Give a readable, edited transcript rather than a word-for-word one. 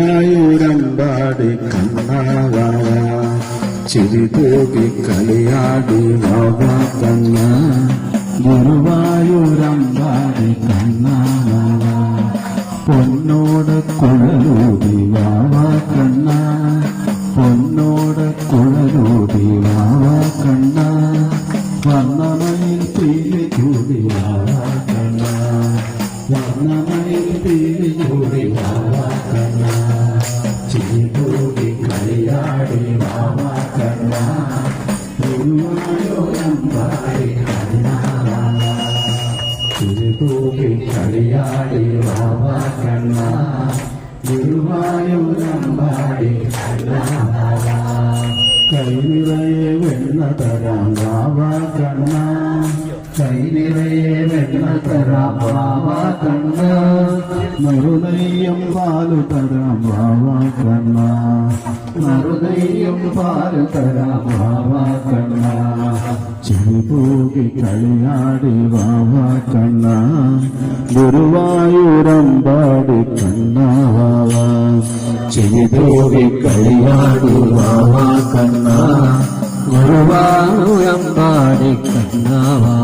ഗുരുവായൂരമ്പാടി കണ്ണാവാ ചിരിതൂകി കളിയാടി വാവാ കണ്ണ ഗുരുവായൂരമ്പാടി കണ്ണാവാ പൊന്നോട് കുഴലൂടി വാവാ കണ്ണ പൊന്നോട് കുഴലൂടി വാവാ കണ്ണ വർണ്ണമയിൽ തീരെ കൂടി വാവാ കണ്ണ വർണ്ണമയിൽ തീരെ കൂടി വാവാ കണ്ണ ചിരിതൂകി കളിയാടി വാവാ കണ്ണ ഗുരുവായൂരമ്പാടി കണ്ണാവാ ചിരിതൂകി കളിയാടി വാവാ കണ്ണ ഗുരുവായൂരമ്പാടി കണ്ണാവാ കൈ നിറയെ വെണ്ണ തരാം വാവാ കണ്ണ കൈ നിറയെ വെണ്ണ തരാം വാവാ കണ്ണ നറുനെയ്യും പാലു തരാം വാവാ കണ്ണ നറുനെയ്യും പാലു തരാം വാവാ കണ്ണ ചിരിതൂകി കളിയാടി വാവാ കണ്ണ ഗുരുവായൂരമ്പാടി കണ്ണാവാ ചിരിതൂകി കളിയാടി വാവാ കണ്ണ ഗുരുവായൂരമ്പാടി കണ്ണാവാ